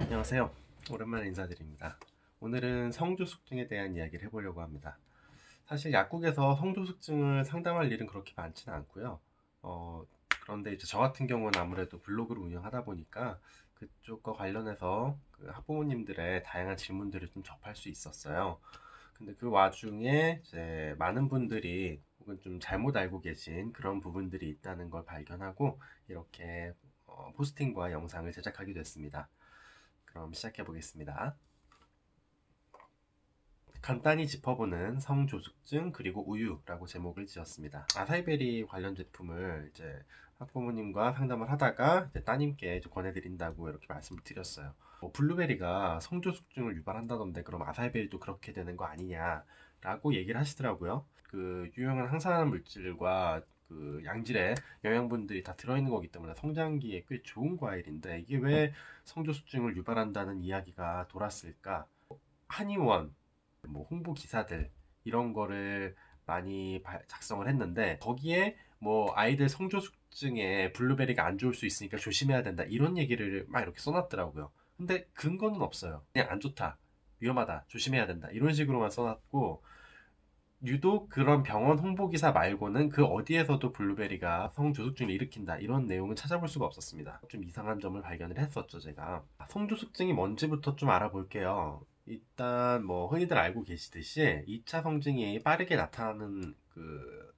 안녕하세요. 오랜만에 인사드립니다. 오늘은 성조숙증에 대한 이야기를 해보려고 합니다. 사실 약국에서 성조숙증을 상담할 일은 그렇게 많지는 않고요. 그런데 이제 저 같은 경우는 아무래도 블로그를 운영하다 보니까 그쪽과 관련해서 그 학부모님들의 다양한 질문들을 좀 접할 수 있었어요. 근데 그 와중에 이제 많은 분들이 혹은 좀 잘못 알고 계신 그런 부분들이 있다는 걸 발견하고 이렇게 포스팅과 영상을 제작하게 됐습니다. 그럼 시작해 보겠습니다. 간단히 짚어보는 성조숙증 그리고 우유라고 제목을 지었습니다. 아사이베리 관련 제품을 이제 학부모님과 상담을 하다가 이제 따님께 이제 권해드린다고 이렇게 말씀을 드렸어요. 블루베리가 성조숙증을 유발한다던데 그럼 아사이베리도 그렇게 되는 거 아니냐라고 얘기를 하시더라고요. 그 유용한 항산화 물질과 그 양질의 영양분들이 다 들어있는 거기 때문에 성장기에 꽤 좋은 과일인데 이게 왜 성조숙증을 유발한다는 이야기가 돌았을까? 한의원 뭐 홍보 기사들 이런 거를 많이 작성을 했는데 거기에 뭐 아이들 성조숙증에 블루베리가 안 좋을 수 있으니까 조심해야 된다 이런 얘기를 막 이렇게 써놨더라고요. 근데 근거는 없어요. 그냥 안 좋다, 위험하다, 조심해야 된다 이런 식으로만 써놨고 유독 그런 병원 홍보 기사 말고는 그 어디에서도 블루베리가 성조숙증을 일으킨다 이런 내용은 찾아볼 수가 없었습니다. 좀 이상한 점을 발견을 했었죠, 제가. 성조숙증이 뭔지부터 좀 알아볼게요. 일단 뭐 흔히들 알고 계시듯이 2차 성징이 빠르게 나타나는 그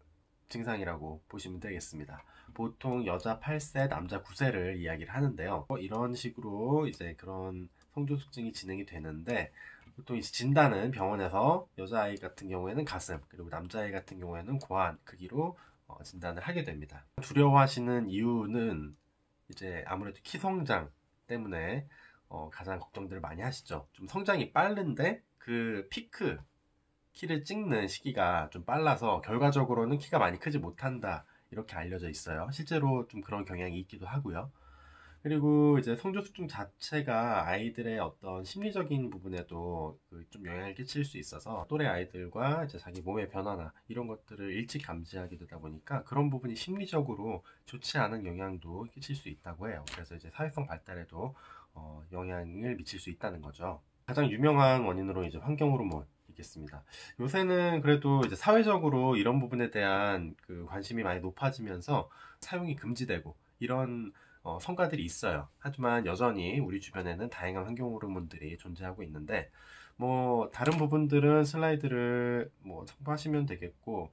증상이라고 보시면 되겠습니다. 보통 여자 8세, 남자 9세를 이야기를 하는데요. 이런 식으로 이제 그런 성조숙증이 진행이 되는데 보통 이제 진단은 병원에서 여자아이 같은 경우에는 가슴, 그리고 남자아이 같은 경우에는 고환 크기로 진단을 하게 됩니다. 두려워하시는 이유는 이제 아무래도 키 성장 때문에 가장 걱정들을 많이 하시죠. 좀 성장이 빠른데 그 피크 키를 찍는 시기가 좀 빨라서 결과적으로는 키가 많이 크지 못한다 이렇게 알려져 있어요. 실제로 좀 그런 경향이 있기도 하고요. 그리고 이제 성조숙증 자체가 아이들의 어떤 심리적인 부분에도 그좀 영향을 끼칠 수 있어서 또래 아이들과 이제 자기 몸의 변화나 이런 것들을 일찍 감지하게 되다 보니까 그런 부분이 심리적으로 좋지 않은 영향도 끼칠 수 있다고 해요. 그래서 이제 사회성 발달에도 영향을 미칠 수 있다는 거죠. 가장 유명한 원인으로 이제 환경 호르몬 있겠습니다. 요새는 그래도 이제 사회적으로 이런 부분에 대한 그 관심이 많이 높아지면서 사용이 금지되고 이런 성과들이 있어요. 하지만 여전히 우리 주변에는 다양한 환경 호르몬들이 존재하고 있는데 뭐 다른 부분들은 슬라이드를 뭐 참고하시면 되겠고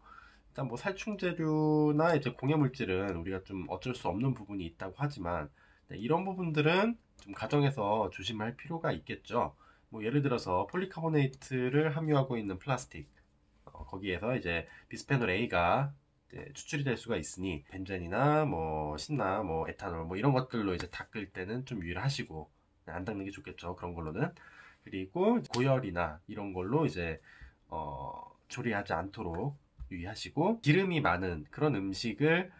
일단 뭐 살충제류나 이제 공해 물질은 우리가 좀 어쩔 수 없는 부분이 있다고 하지만 네, 이런 부분들은 좀 가정에서 조심할 필요가 있겠죠. 뭐 예를 들어서 폴리카보네이트를 함유하고 있는 플라스틱 거기에서 이제 비스페놀 A가 추출이 될 수가 있으니 벤젠이나 뭐 신나 뭐 에탄올 뭐 이런 것들로 이제 닦을 때는 좀 유의하시고 안 닦는 게 좋겠죠. 그런 걸로는. 그리고 고열이나 이런 걸로 이제 조리하지 않도록 유의하시고 기름이 많은 그런 음식을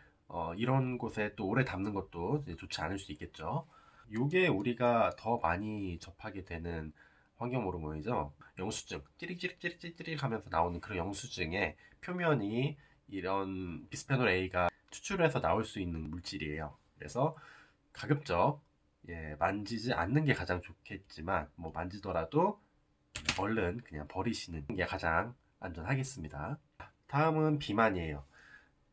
이런 곳에 또 오래 담는 것도 좋지 않을 수 있겠죠. 요게 우리가 더 많이 접하게 되는 환경 호르몬이죠. 영수증, 찌릿찌릿찌릿찌릿 하면서 나오는 그런 영수증의 표면이 이런 비스페놀 A가 추출해서 나올 수 있는 물질이에요. 그래서 가급적 만지지 않는 게 가장 좋겠지만 뭐 만지더라도 얼른 그냥 버리시는 게 가장 안전하겠습니다. 다음은 비만이에요.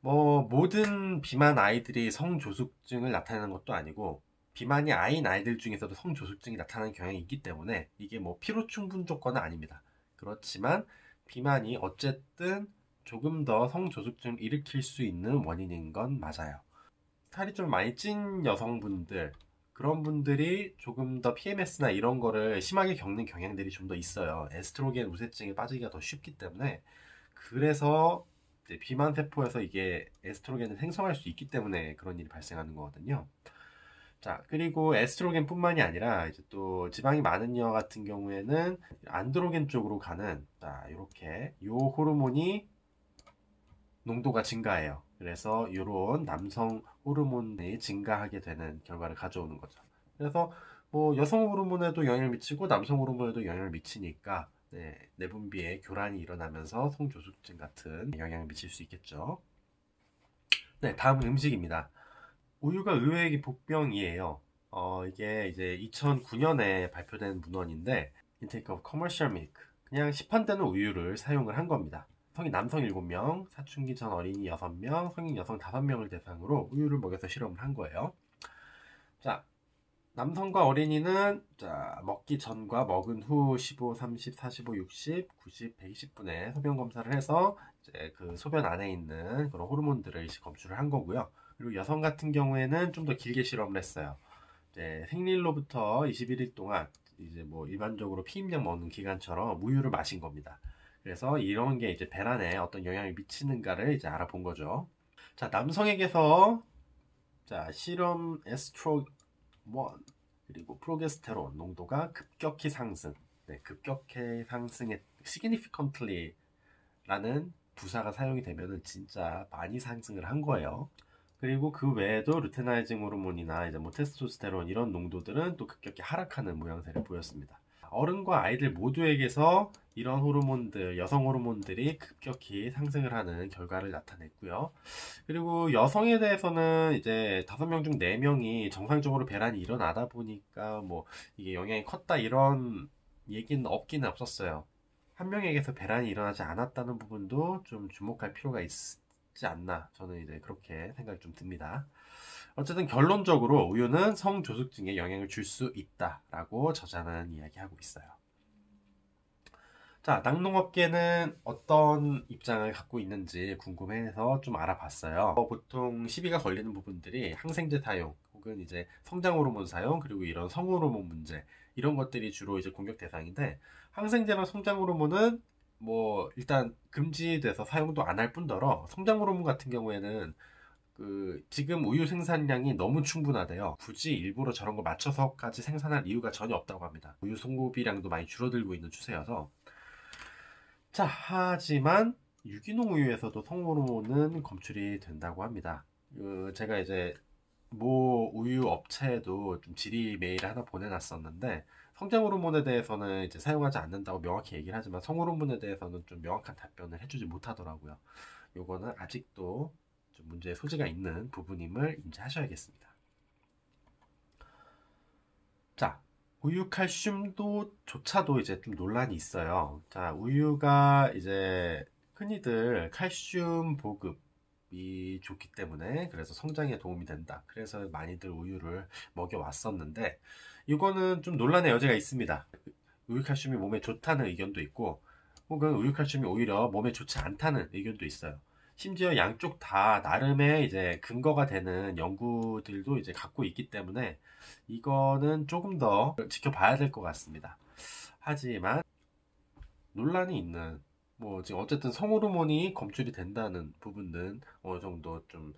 뭐 모든 비만 아이들이 성조숙증을 나타내는 것도 아니고 비만이 아닌 아이들 중에서도 성조숙증이 나타나는 경향이 있기 때문에 이게 뭐 피로 충분 조건은 아닙니다. 그렇지만 비만이 어쨌든 조금 더 성조숙증을 일으킬 수 있는 원인인 건 맞아요. 살이 좀 많이 찐 여성분들 그런 분들이 조금 더 PMS나 이런 거를 심하게 겪는 경향들이 좀 더 있어요. 에스트로겐 우세증에 빠지기가 더 쉽기 때문에 그래서 비만 세포에서 이게 에스트로겐을 생성할 수 있기 때문에 그런 일이 발생하는 거거든요. 자, 그리고 에스트로겐뿐만이 아니라 이제 또 지방이 많은 여 같은 경우에는 안드로겐 쪽으로 가는 자, 이렇게 요 호르몬이 농도가 증가해요. 그래서 이런 남성 호르몬이 증가하게 되는 결과를 가져오는 거죠. 그래서 뭐 여성 호르몬에도 영향을 미치고 남성 호르몬에도 영향을 미치니까 내분비에 교란이 일어나면서 성조숙증 같은 영향을 미칠 수 있겠죠. 네, 다음은 음식입니다. 우유가 의외의 복병이에요. 이게 이제 2009년에 발표된 문헌인데 Intake of Commercial Milk, 그냥 시판되는 우유를 사용을 한 겁니다. 성인 남성 7명, 사춘기 전 어린이 6명, 성인 여성 5명을 대상으로 우유를 먹여서 실험을 한 거예요. 자, 남성과 어린이는 자, 먹기 전과 먹은 후 15, 30, 45, 60, 90, 120분의 소변 검사를 해서 이제 그 소변 안에 있는 그런 호르몬들을 검출을 한 거고요. 그리고 여성 같은 경우에는 좀 더 길게 실험을 했어요. 이제 생리로부터 21일 동안 이제 뭐 일반적으로 피임약 먹는 기간처럼 우유를 마신 겁니다. 그래서 이런 게 이제 배란에 어떤 영향을 미치는가를 이제 알아본 거죠. 자, 남성에게서 자, 실험 에스트로 1 그리고 프로게스테론 농도가 급격히 상승. 네, 급격히 상승의 significantly 라는 부사가 사용이 되면은 진짜 많이 상승을 한 거예요. 그리고 그 외에도 루테나이징 호르몬이나 이제 뭐 테스토스테론 이런 농도들은 또 급격히 하락하는 모양새를 보였습니다. 어른과 아이들 모두에게서 이런 호르몬들, 여성 호르몬들이 급격히 상승을 하는 결과를 나타냈고요. 그리고 여성에 대해서는 이제 5명 중 4명이 정상적으로 배란이 일어나다 보니까 뭐 이게 영향이 컸다 이런 얘기는 없기는 없었어요. 한 명에게서 배란이 일어나지 않았다는 부분도 좀 주목할 필요가 있지 않나, 저는 이제 그렇게 생각이 좀 듭니다. 어쨌든 결론적으로 우유는 성조숙증에 영향을 줄 수 있다라고 저자는 이야기하고 있어요. 자, 낙농업계는 어떤 입장을 갖고 있는지 궁금해서 좀 알아봤어요. 보통 시비가 걸리는 부분들이 항생제 사용, 혹은 이제 성장 호르몬 사용, 그리고 이런 성호르몬 문제, 이런 것들이 주로 이제 공격 대상인데, 항생제나 성장 호르몬은 뭐 일단 금지돼서 사용도 안 할 뿐더러 성장 호르몬 같은 경우에는 그 지금 우유 생산량이 너무 충분하대요. 굳이 일부러 저런 거 맞춰서까지 생산할 이유가 전혀 없다고 합니다. 우유 소비량도 많이 줄어들고 있는 추세여서. 자, 하지만 유기농 우유에서도 성호르몬은 검출이 된다고 합니다. 제가 이제 모 우유 업체에도 좀 질의 메일을 하나 보내놨었는데, 성장 호르몬에 대해서는 이제 사용하지 않는다고 명확히 얘기를 하지만 성호르몬에 대해서는 좀 명확한 답변을 해주지 못하더라고요. 요거는 아직도 좀 문제의 소지가 있는 부분임을 인지하셔야겠습니다. 자, 우유 칼슘도 조차도 이제 좀 논란이 있어요. 자, 우유가 이제 흔히들 칼슘 보급이 좋기 때문에 그래서 성장에 도움이 된다. 그래서 많이들 우유를 먹여 왔었는데, 이거는 좀 논란의 여지가 있습니다. 우유 칼슘이 몸에 좋다는 의견도 있고, 혹은 우유 칼슘이 오히려 몸에 좋지 않다는 의견도 있어요. 심지어 양쪽 다 나름의 이제 근거가 되는 연구들도 이제 갖고 있기 때문에 이거는 조금 더 지켜봐야 될 것 같습니다. 하지만 논란이 있는, 뭐 지금 어쨌든 성호르몬이 검출이 된다는 부분은 어느 정도 좀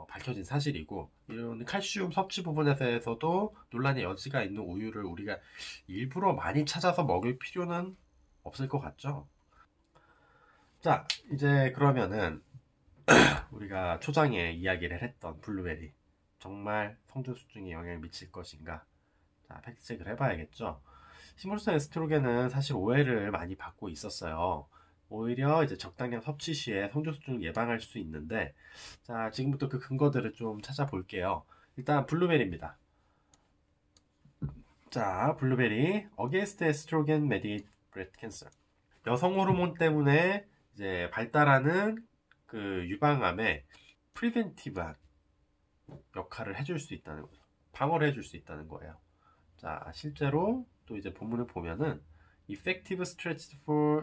밝혀진 사실이고, 이런 칼슘 섭취 부분에 대해서도 논란의 여지가 있는 우유를 우리가 일부러 많이 찾아서 먹을 필요는 없을 것 같죠. 자, 이제 그러면은 우리가 초장에 이야기를 했던 블루베리, 정말 성조숙증에 영향을 미칠 것인가? 자, 팩트체크를 해봐야겠죠. 식물성 에스트로겐은 사실 오해를 많이 받고 있었어요. 오히려 이제 적당량 섭취 시에 성조숙증을 예방할 수 있는데, 자, 지금부터 그 근거들을 좀 찾아볼게요. 일단 블루베리입니다. 자, 블루베리 Against Estrogen Mediated Breast Cancer. 여성 호르몬 때문에 이제 발달하는 그 유방암의 프리벤티브한 역할을 해줄 수 있다는 거죠. 방어를 해줄 수 있다는 거예요. 자, 실제로 또 이제 본문을 보면은 Effective Strategy for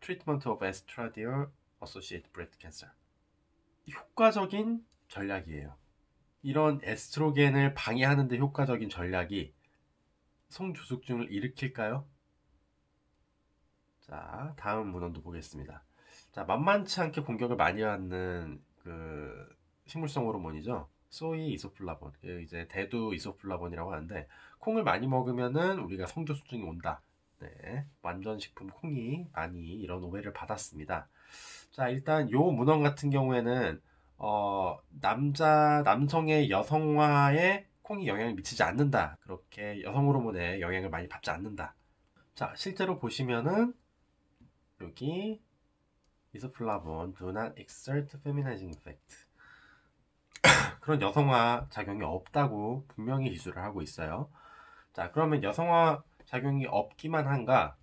Treatment of Estradiol Associated Breast Cancer. 효과적인 전략이에요. 이런 에스트로겐을 방해하는 데 효과적인 전략이 성조숙증을 일으킬까요? 자, 다음 문헌도 보겠습니다. 자, 만만치 않게 공격을 많이 받는 그 식물성 호르몬이죠. 소이 이소플라본, 이제 대두 이소플라본이라고 하는데, 콩을 많이 먹으면은 우리가 성조숙증이 온다. 네, 완전식품 콩이 많이 이런 오해를 받았습니다. 자, 일단 요 문헌 같은 경우에는 남성의 여성화에 콩이 영향을 미치지 않는다. 그렇게 여성 호르몬에 영향을 많이 받지 않는다. 자, 실제로 보시면은 여기 이소플라본 do not exert feminizing effect. 그런 여성화 작용이 없다고 분명히 기술을 하고 있어요. 자, 그러면 여성화 작용이 없기만 한가?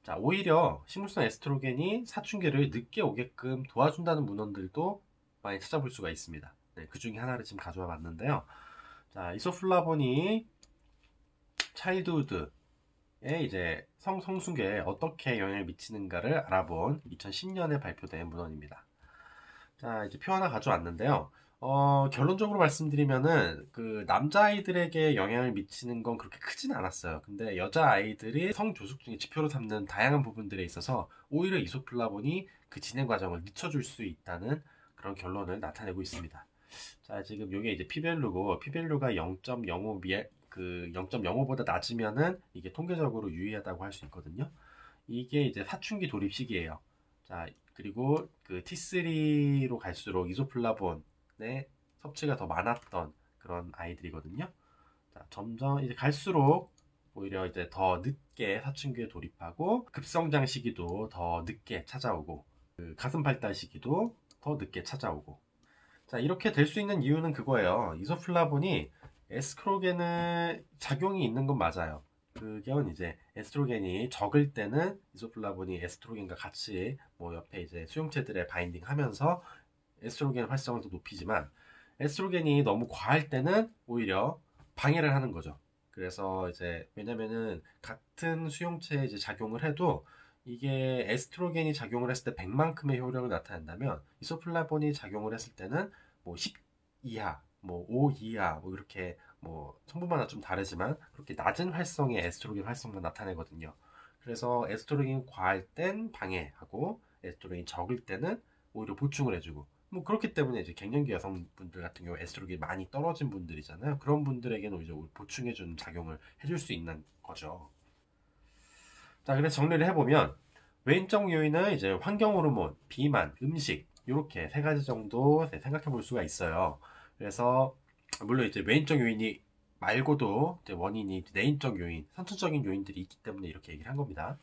자, 오히려 식물성 에스트로겐이 사춘기를 늦게 오게끔 도와준다는 문헌들도 많이 찾아볼 수가 있습니다. 네, 그 중에 하나를 지금 가져와 봤는데요. 자, 이소플라본이 차일드후드에 이제 성숙에 어떻게 영향을 미치는가를 알아본 2010년에 발표된 문헌입니다. 자, 이제 표 하나 가져왔는데요. 결론적으로 말씀드리면은 그 남자아이들에게 영향을 미치는 건 그렇게 크진 않았어요. 근데 여자아이들이 성조숙 중에 지표로 삼는 다양한 부분들에 있어서 오히려 이소플라본이 그 진행 과정을 늦춰줄 수 있다는 그런 결론을 나타내고 있습니다. 자, 지금 이게 이제 피밸류고 피밸류가 0.05 그 0.05보다 낮으면은 이게 통계적으로 유의하다고 할 수 있거든요. 이게 이제 사춘기 돌입 시기예요. 자, 그리고 그 T3로 갈수록 이소플라본의 섭취가 더 많았던 그런 아이들이거든요. 자, 점점 이제 갈수록 오히려 이제 더 늦게 사춘기에 돌입하고 급성장 시기도 더 늦게 찾아오고 그 가슴 발달 시기도 더 늦게 찾아오고 자, 이렇게 될 수 있는 이유는 그거예요. 이소플라본이 에스트로겐의 작용이 있는 건 맞아요. 그건 이제 에스트로겐이 적을 때는 이소플라본이 에스트로겐과 같이 뭐 옆에 이제 수용체들에 바인딩 하면서 에스트로겐 활성을 더 높이지만 에스트로겐이 너무 과할 때는 오히려 방해를 하는 거죠. 그래서 이제 왜냐면은 같은 수용체에 이제 작용을 해도 이게 에스트로겐이 작용을 했을 때 100만큼의 효력을 나타낸다면 이소플라본이 작용을 했을 때는 뭐 10 이하, 뭐 5 이하, 뭐 이렇게 뭐 성분마다 좀 다르지만 그렇게 낮은 활성의 에스트로겐 활성만 나타내거든요. 그래서 에스트로겐이 과할 땐 방해하고 에스트로겐이 적을 때는 오히려 보충을 해주고 뭐 그렇기 때문에 이제 갱년기 여성분들 같은 경우 에스트로겐이 많이 떨어진 분들이잖아요. 그런 분들에게는 이제 보충해주는 작용을 해줄 수 있는 거죠. 자, 그래서 정리를 해보면 외인적 요인은 이제 환경 호르몬, 비만, 음식 이렇게 세 가지 정도 생각해 볼 수가 있어요. 그래서 물론 이제 외인적 요인이 말고도 이제 원인이 내인적 요인, 선천적인 요인들이 있기 때문에 이렇게 얘기를 한 겁니다.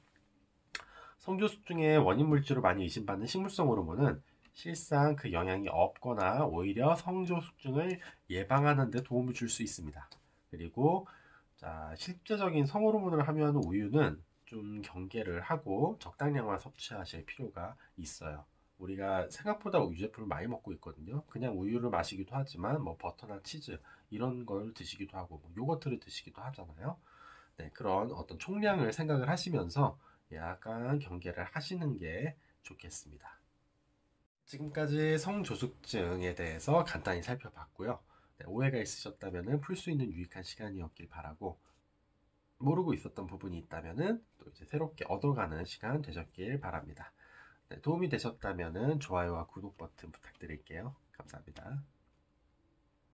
성조숙 중에 원인 물질로 많이 의심받는 식물성 호르몬은 실상 그 영향이 없거나 오히려 성조숙증을 예방하는 데 도움을 줄 수 있습니다. 그리고 자, 실제적인 성호르몬을 함유하는 우유는 좀 경계를 하고 적당량만 섭취하실 필요가 있어요. 우리가 생각보다 우유 제품을 많이 먹고 있거든요. 그냥 우유를 마시기도 하지만 뭐 버터나 치즈 이런 걸 드시기도 하고 뭐 요거트를 드시기도 하잖아요. 네, 그런 어떤 총량을 생각을 하시면서 약간 경계를 하시는 게 좋겠습니다. 지금까지 성조숙증에 대해서 간단히 살펴봤고요. 네, 오해가 있으셨다면 풀 수 있는 유익한 시간이었길 바라고 모르고 있었던 부분이 있다면 또 이제 새롭게 얻어가는 시간 되셨길 바랍니다. 네, 도움이 되셨다면 좋아요와 구독 버튼 부탁드릴게요. 감사합니다.